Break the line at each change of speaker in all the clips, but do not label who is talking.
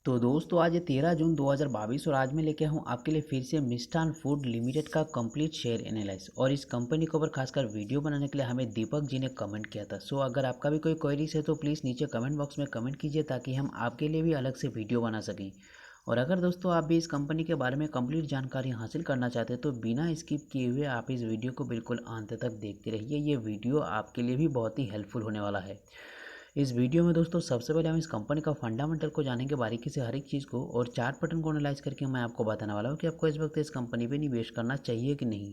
तो दोस्तों आज 13 जून 2022 और आज मैं लेके आया हूँ आपके लिए फिर से मिष्ठान फूड लिमिटेड का कंप्लीट शेयर एनालिसिस। और इस कंपनी के ऊपर खासकर वीडियो बनाने के लिए हमें दीपक जी ने कमेंट किया था। सो अगर आपका भी कोई क्वेरीज है तो प्लीज़ नीचे कमेंट बॉक्स में कमेंट कीजिए ताकि हम आपके लिए भी अलग से वीडियो बना सकें। और अगर दोस्तों आप भी इस कंपनी के बारे में कंप्लीट जानकारी हासिल करना चाहते हैं तो बिना स्किप किए हुए आप इस वीडियो को बिल्कुल अंत तक देखते रहिए। ये वीडियो आपके लिए भी बहुत ही हेल्पफुल होने वाला है। इस वीडियो में दोस्तों सबसे पहले हम इस कंपनी का फंडामेंटल को जानेंगे बारीकी से हर एक चीज़ को, और चार्ट पैटर्न को एनालाइज करके मैं आपको बताने वाला हूँ कि आपको इस वक्त इस कंपनी पे निवेश करना चाहिए कि नहीं।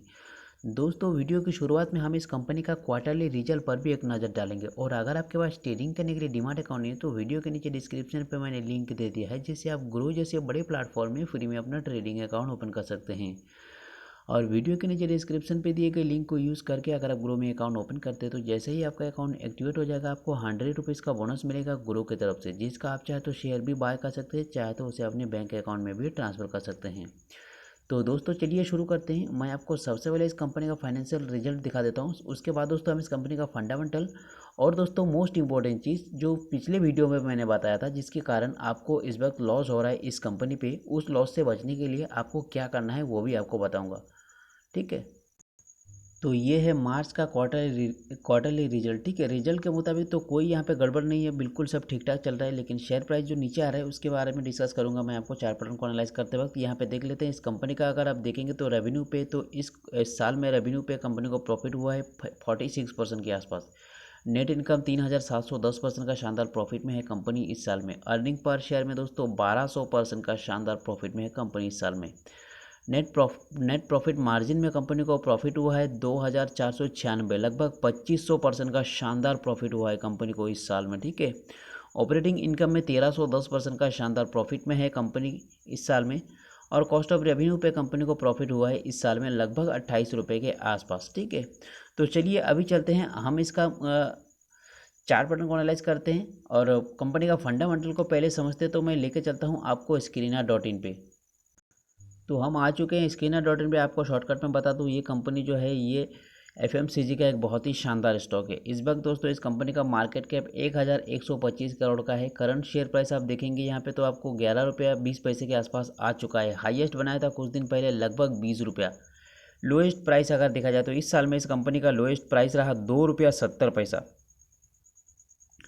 दोस्तों वीडियो की शुरुआत में हम इस कंपनी का क्वार्टरली रिजल्ट पर भी एक नज़र डालेंगे। और अगर आपके पास ट्रेडिंग करने के लिए डिमाट अकाउंट नहीं है तो वीडियो के नीचे डिस्क्रिप्शन पर मैंने लिंक दे दिया है, जिससे आप ग्रो जैसे बड़े प्लेटफॉर्म में फ्री में अपना ट्रेडिंग अकाउंट ओपन कर सकते हैं। और वीडियो के नीचे डिस्क्रिप्शन पे दिए गए लिंक को यूज़ करके अगर आप ग्रो में अकाउंट ओपन करते हैं तो जैसे ही आपका अकाउंट एक्टिवेट हो जाएगा आपको 100 रुपीज़ का बोनस मिलेगा ग्रो की तरफ से, जिसका आप चाहे तो शेयर भी बाय कर सकते हैं, चाहे तो उसे अपने बैंक अकाउंट में भी ट्रांसफ़र कर सकते हैं। तो दोस्तों चलिए शुरू करते हैं। मैं आपको सबसे पहले इस कंपनी का फाइनेंशियल रिजल्ट दिखा देता हूँ, उसके बाद दोस्तों हम इस कंपनी का फंडामेंटल और दोस्तों मोस्ट इंपॉर्टेंट चीज़ जो पिछले वीडियो में मैंने बताया था जिसके कारण आपको इस वक्त लॉस हो रहा है इस कंपनी पे, उस लॉस से बचने के लिए आपको क्या करना है वो भी आपको बताऊँगा। ठीक है, तो ये है मार्च का क्वार्टरली रिजल्ट। ठीक है, रिजल्ट के मुताबिक तो कोई यहाँ पे गड़बड़ नहीं है, बिल्कुल सब ठीक ठाक चल रहा है। लेकिन शेयर प्राइस जो नीचे आ रहा है उसके बारे में डिस्कस करूँगा मैं आपको चार्ट पैटर्न को एनालाइज करते वक्त। यहाँ पे देख लेते हैं इस कंपनी का, अगर आप देखेंगे तो रेवेन्यू पे तो इस साल में रेवेन्यू पे कंपनी को प्रॉफिट हुआ है 46% के आसपास। नेट इनकम 3710% का शानदार प्रॉफिट में है कंपनी इस साल में। अर्निंग पर शेयर में दोस्तों 1200% का शानदार प्रॉफिट में है कंपनी इस साल में। नेट प्रॉफिट मार्जिन में कंपनी को प्रॉफिट हुआ है 2496, लगभग 2500% का शानदार प्रॉफिट हुआ है कंपनी को इस साल में। ठीक है, ऑपरेटिंग इनकम में 1310% का शानदार प्रॉफिट में है कंपनी इस साल में। और कॉस्ट ऑफ रेवेन्यू पे कंपनी को प्रॉफिट हुआ है इस साल में लगभग 28 रुपये के आसपास। ठीक है, तो चलिए अभी चलते हैं हम इसका चार्ट पैटर्न को एनालाइज करते हैं और कंपनी का फंडामेंटल को पहले समझते हैं। तो मैं लेके चलता हूँ आपको स्क्रीनर.इन पे। तो हम आ चुके हैं स्क्रीनर.इन पे। आपको शॉर्टकट में बता दूँ, ये कंपनी जो है ये FMCG का एक बहुत ही शानदार स्टॉक है। इस वक्त दोस्तों इस कंपनी का मार्केट कैप 1125 करोड़ का है। करंट शेयर प्राइस आप देखेंगे यहाँ पे तो आपको 11 रुपया 20 पैसे के आसपास आ चुका है। हाईएस्ट बनाया था कुछ दिन पहले लगभग 20 रुपया। लोएस्ट प्राइस अगर देखा जाए तो इस साल में इस कंपनी का लोएस्ट प्राइस रहा 2 रुपया 70 पैसा।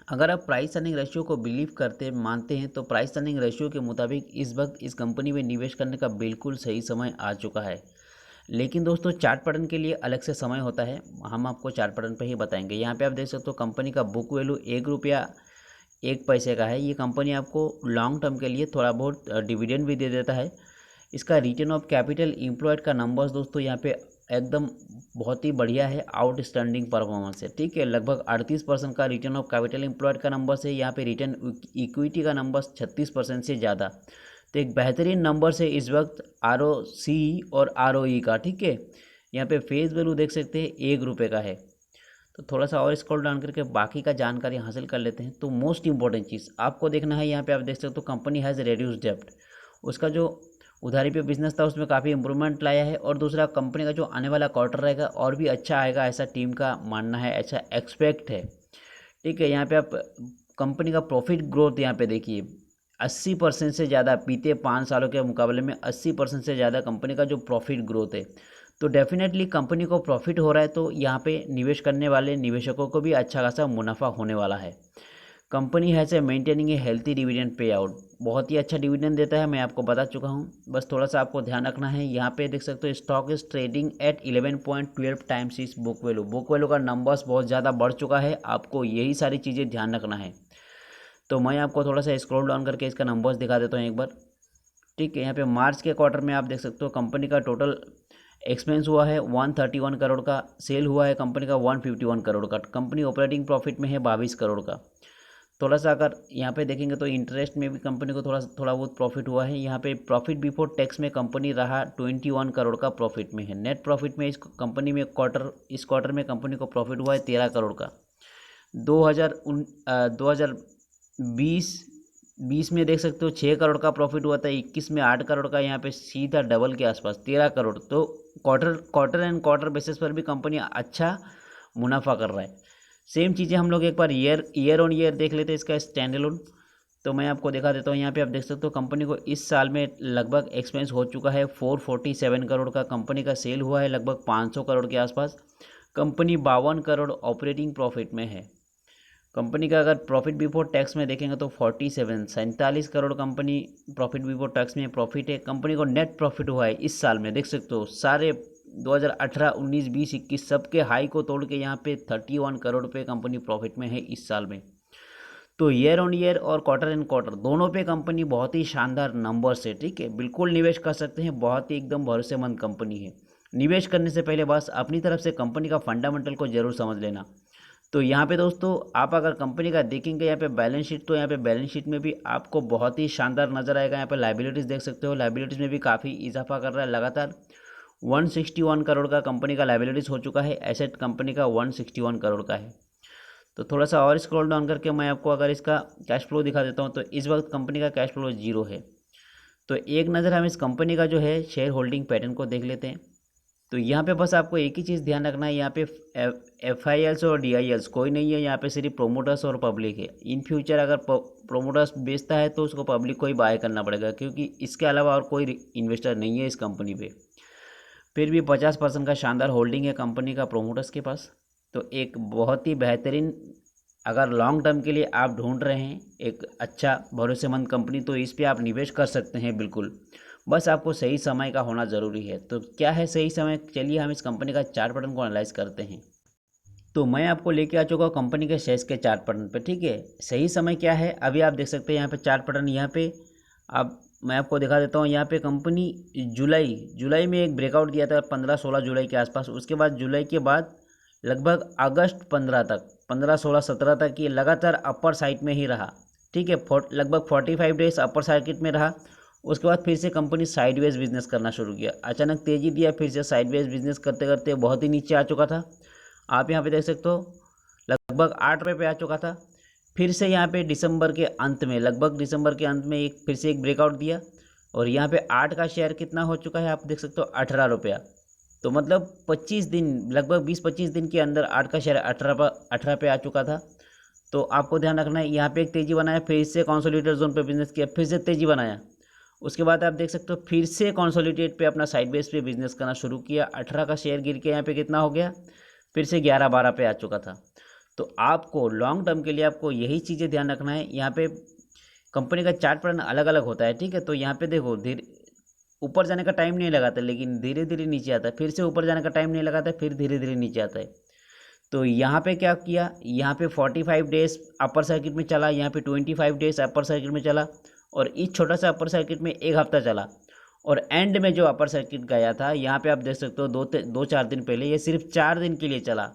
अगर आप प्राइस अर्निंग रेशियो को बिलीव करते मानते हैं तो प्राइस अर्निंग रेशियो के मुताबिक इस वक्त इस कंपनी में निवेश करने का बिल्कुल सही समय आ चुका है। लेकिन दोस्तों चार्ट पैटर्न के लिए अलग से समय होता है, हम आपको चार्ट पैटर्न पे ही बताएंगे। यहाँ पे आप देख सकते हो कंपनी का बुक वैल्यू 1 रुपया 1 पैसे का है। ये कंपनी आपको लॉन्ग टर्म के लिए थोड़ा बहुत डिविडेंड भी दे देता है। इसका रिटर्न ऑफ कैपिटल एम्प्लॉयड का नंबर्स दोस्तों यहाँ पे एकदम बहुत ही बढ़िया है, आउटस्टैंडिंग परफॉर्मेंस है। ठीक है, लगभग 38% का रिटर्न ऑफ कैपिटल एम्प्लॉयड का नंबर्स है। यहाँ पे रिटर्न इक्विटी का नंबर्स 36% से ज़्यादा, तो एक बेहतरीन नंबर्स है इस वक्त ROC और ROE का। ठीक है, यहाँ पे फेस वैल्यू देख सकते हैं 1 रुपये का है। तो थोड़ा सा और स्क्रॉल डाउन करके बाकी का जानकारी हासिल कर लेते हैं। तो मोस्ट इंपॉर्टेंट चीज़ आपको देखना है, यहाँ पे आप देख सकते हो कंपनी हैज़ रेड्यूस डेप्ट। उसका जो उधारी पे बिजनेस था उसमें काफ़ी इंप्रूवमेंट लाया है। और दूसरा कंपनी का जो आने वाला क्वार्टर रहेगा और भी अच्छा आएगा, ऐसा टीम का मानना है, ऐसा एक्सपेक्ट है। ठीक है, यहाँ पे आप कंपनी का प्रॉफिट ग्रोथ यहाँ पे देखिए 80% से ज़्यादा, बीते 5 सालों के मुकाबले में 80% से ज़्यादा कंपनी का जो प्रॉफिट ग्रोथ है। तो डेफिनेटली कंपनी को प्रॉफिट हो रहा है तो यहाँ पे निवेश करने वाले निवेशकों को भी अच्छा खासा मुनाफा होने वाला है। कंपनी है से मेंटेनिंग ए हेल्थी डिविडेंड पे आउट, बहुत ही अच्छा डिविडेंड देता है, मैं आपको बता चुका हूँ। बस थोड़ा सा आपको ध्यान रखना है। यहाँ पे देख सकते हो stock is trading at 11.12 times इस बुक वैल्यू। बुक वैल्यू का नंबर्स बहुत ज़्यादा बढ़ चुका है, आपको यही सारी चीज़ें ध्यान रखना है। तो मैं आपको थोड़ा सा स्क्रॉल डाउन करके इसका नंबर्स दिखा देता हूँ एक बार। ठीक है, यहाँ पे मार्च के क्वार्टर में आप देख सकते हो कंपनी का टोटल एक्सपेंस हुआ है 131 करोड़ का, सेल हुआ है कंपनी का 151 करोड़ का, कंपनी ऑपरेटिंग प्रॉफिट में है 22 करोड़ का। थोड़ा सा अगर यहाँ पे देखेंगे तो इंटरेस्ट में भी कंपनी को थोड़ा बहुत प्रॉफिट हुआ है। यहाँ पे प्रॉफिट बिफोर टैक्स में कंपनी रहा 21 करोड़ का प्रॉफिट में है। नेट प्रॉफिट में इस कंपनी में इस क्वार्टर में कंपनी को प्रॉफिट हुआ है 13 करोड़ का। 2020 में देख सकते हो 6 करोड़ का प्रॉफिट हुआ था। 21 में 8 करोड़ का, यहाँ पे सीधा डबल के आसपास 13 करोड़। तो क्वार्टर एंड क्वार्टर बेसिस पर भी कंपनी अच्छा मुनाफा कर रहा है। सेम चीज़ें हम लोग एक बार ईयर ऑन ईयर देख लेते हैं इसका स्टैंड अलोन। तो मैं आपको दिखा देता हूँ। यहाँ पे आप देख सकते हो कंपनी को इस साल में लगभग एक्सपेंस हो चुका है 447 करोड़ का। कंपनी का सेल हुआ है लगभग 500 करोड़ के आसपास। कंपनी 52 करोड़ ऑपरेटिंग प्रॉफिट में है। कंपनी का अगर प्रॉफिट बिफोर टैक्स में देखेंगे तो 47 crore company profit before tax में प्रॉफिट है। कंपनी को नेट प्रॉफिट हुआ है इस साल में, देख सकते हो सारे 2018, 19, 20, 21 सबके हाई को तोड़ के यहाँ पे 31 करोड़ पे कंपनी प्रॉफिट में है इस साल में। तो ईयर ऑन ईयर और क्वार्टर एंड क्वार्टर दोनों पे कंपनी बहुत ही शानदार नंबर से, ठीक है, बिल्कुल निवेश कर सकते हैं। बहुत ही एकदम भरोसेमंद कंपनी है। निवेश करने से पहले बस अपनी तरफ से कंपनी का फंडामेंटल को जरूर समझ लेना। तो यहाँ पे दोस्तों आप अगर कंपनी का देखेंगे यहाँ पे बैलेंस शीट, तो यहाँ पे बैलेंस शीट में भी आपको बहुत ही शानदार नजर आएगा। यहाँ पे लाइबिलिटीज़ देख सकते हो, लाइबिलिटीज़ में भी काफ़ी इजाफा कर रहा है लगातार। 161 करोड़ का कंपनी का लाइबिलिटीज़ हो चुका है। एसेट कंपनी का 161 करोड़ का है। तो थोड़ा सा और स्क्रॉल डाउन करके मैं आपको अगर इसका कैश फ्लो दिखा देता हूँ, तो इस वक्त कंपनी का कैश फ्लो 0 है। तो एक नज़र हम इस कंपनी का जो है शेयर होल्डिंग पैटर्न को देख लेते हैं। तो यहाँ पे बस आपको एक ही चीज़ ध्यान रखना है, यहाँ पे FILs और DILs कोई नहीं है, यहाँ पे सिर्फ प्रोमोटर्स और पब्लिक है। इन फ्यूचर अगर प्रोमोटर्स बेचता है तो उसको पब्लिक को ही बाय करना पड़ेगा, क्योंकि इसके अलावा और कोई इन्वेस्टर नहीं है इस कंपनी पे। फिर भी 50% का शानदार होल्डिंग है कंपनी का प्रोमोटर्स के पास। तो एक बहुत ही बेहतरीन, अगर लॉन्ग टर्म के लिए आप ढूंढ रहे हैं एक अच्छा भरोसेमंद कंपनी, तो इस पे आप निवेश कर सकते हैं बिल्कुल। बस आपको सही समय का होना ज़रूरी है। तो क्या है सही समय, चलिए हम इस कंपनी का चार्ट पैटर्न को एनालाइज करते हैं। तो मैं आपको लेके आ चुका हूँ कंपनी के शेयर्स के चार्ट पैटर्न पे, ठीक है। सही समय क्या है अभी आप देख सकते हैं यहाँ पे चार्ट पैटर्न। यहाँ पे अब मैं आपको दिखा देता हूँ। यहाँ पे कंपनी जुलाई में एक ब्रेकआउट दिया था 15-16 जुलाई के आसपास। उसके बाद जुलाई के बाद लगभग अगस्त 15 तक, 15, 16, 17 तक ये लगातार अपर साइड में ही रहा, ठीक है। लगभग 45 डेज अपर सर्किट में रहा। उसके बाद फिर से कंपनी साइडवेज बिजनेस करना शुरू किया, अचानक तेजी दिया, फिर से साइडवेज बिजनेस करते करते बहुत ही नीचे आ चुका था। आप यहाँ पे देख सकते हो लगभग 8 रुपये पे आ चुका था। फिर से यहाँ पे दिसंबर के अंत में, लगभग दिसंबर के अंत में एक फिर से एक ब्रेकआउट दिया, और यहाँ पे 8 का शेयर कितना हो चुका है आप देख सकते हो 18 रुपया। तो मतलब 25 दिन, लगभग 20-25 दिन के अंदर 8 का शेयर 18 पे आ चुका था। तो आपको ध्यान रखना है, यहाँ पे एक तेज़ी बनाया, फिर से कंसोलिडेटेड जोन पे बिजनेस किया, फिर से तेज़ी बनाया। उसके बाद आप देख सकते हो फिर से कंसोलिडेट पे अपना साइड बेस पे बिजनेस करना शुरू किया। 18 का शेयर गिर के यहाँ पे कितना हो गया, फिर से 11-12 पे आ चुका था। तो आपको लॉन्ग टर्म के लिए आपको यही चीज़ें ध्यान रखना है। यहाँ पे कंपनी का चार्ट पैटर्न अलग अलग होता है, ठीक है। तो यहाँ पे देखो धीरे ऊपर जाने का टाइम नहीं लगाता, लेकिन धीरे धीरे नीचे आता है, फिर से ऊपर जाने का टाइम नहीं लगाता, फिर धीरे धीरे नीचे आता है। तो यहाँ पे क्या किया, यहाँ पे 45 डेज अपर सर्किट में चला, यहाँ पे 25 डेज अपर सर्किट में चला, और इस छोटा सा अपर सर्किट में एक हफ्ता चला, और एंड में जो अपर सर्किट गया था यहाँ पे आप देख सकते हो 2-4 दिन पहले, ये सिर्फ 4 दिन के लिए चला,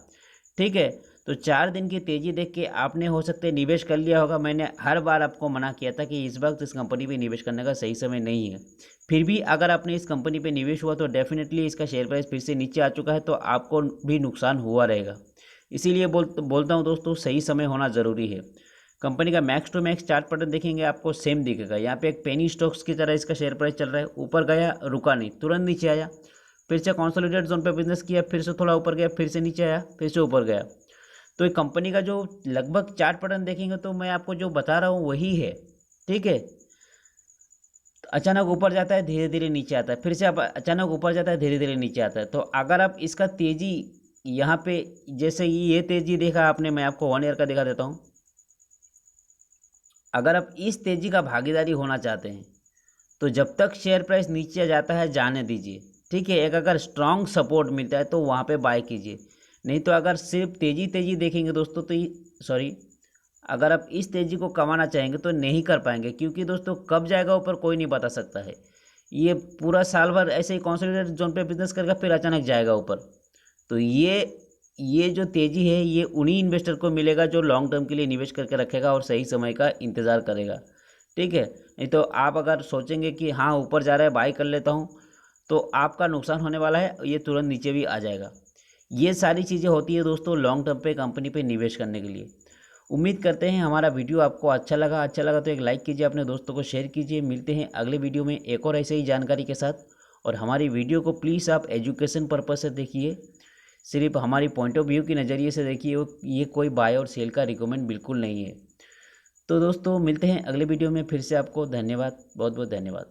ठीक है। तो 4 दिन की तेज़ी देख के आपने हो सकता है निवेश कर लिया होगा। मैंने हर बार आपको मना किया था कि इस वक्त इस कंपनी पे निवेश करने का सही समय नहीं है। फिर भी अगर आपने इस कंपनी पे निवेश हुआ तो डेफिनेटली इसका शेयर प्राइस फिर से नीचे आ चुका है, तो आपको भी नुकसान हुआ रहेगा। इसीलिए बोलता हूँ दोस्तों, सही समय होना ज़रूरी है। कंपनी का max to max chart pattern देखेंगे आपको सेम दिखेगा। यहाँ पे एक पेनी स्टॉक्स की तरह इसका शेयर प्राइस चल रहा है, ऊपर गया रुका नहीं, तुरंत नीचे आया, फिर से कंसोलिडेट जोन पे बिजनेस किया, फिर से थोड़ा ऊपर गया, फिर से नीचे आया, फिर से ऊपर गया। तो एक कंपनी का जो लगभग चार्ट पैटर्न देखेंगे तो मैं आपको जो बता रहा हूँ वही है, ठीक है। अचानक ऊपर जाता है, धीरे धीरे नीचे आता है, फिर से अब अचानक ऊपर जाता है, धीरे धीरे नीचे आता है। तो अगर आप इसका तेज़ी यहाँ पे जैसे ये तेज़ी देखा आपने, मैं आपको 1 ईयर का दिखा देता हूँ। अगर आप इस तेज़ी का भागीदारी होना चाहते हैं तो जब तक शेयर प्राइस नीचे जाता है जाने दीजिए, ठीक है। एक अगर स्ट्रॉन्ग सपोर्ट मिलता है तो वहाँ पे बाय कीजिए, नहीं तो अगर सिर्फ तेज़ी देखेंगे दोस्तों तो अगर आप इस तेज़ी को कमाना चाहेंगे तो नहीं कर पाएंगे, क्योंकि दोस्तों कब जाएगा ऊपर कोई नहीं बता सकता है। ये पूरा साल भर ऐसे ही कंसोलिडेटेड जोन पे बिजनेस करेगा, फिर अचानक जाएगा ऊपर। तो ये जो तेज़ी है ये उन्हीं इन्वेस्टर को मिलेगा जो लॉन्ग टर्म के लिए निवेश करके रखेगा और सही समय का इंतज़ार करेगा, ठीक है। नहीं तो आप अगर सोचेंगे कि हाँ ऊपर जा रहा है बाई कर लेता हूँ, तो आपका नुकसान होने वाला है, ये तुरंत नीचे भी आ जाएगा। ये सारी चीज़ें होती है दोस्तों लॉन्ग टर्म पे कंपनी पे निवेश करने के लिए। उम्मीद करते हैं हमारा वीडियो आपको अच्छा लगा तो एक लाइक कीजिए, अपने दोस्तों को शेयर कीजिए। मिलते हैं अगले वीडियो में एक और ऐसे ही जानकारी के साथ। और हमारी वीडियो को प्लीज़ आप एजुकेशन पर्पज़ से देखिए, सिर्फ हमारी पॉइंट ऑफ व्यू की नज़रिए से देखिए। ये कोई बाय और सेल का रिकमेंड बिल्कुल नहीं है। तो दोस्तों मिलते हैं अगले वीडियो में फिर से। आपको धन्यवाद, बहुत बहुत धन्यवाद।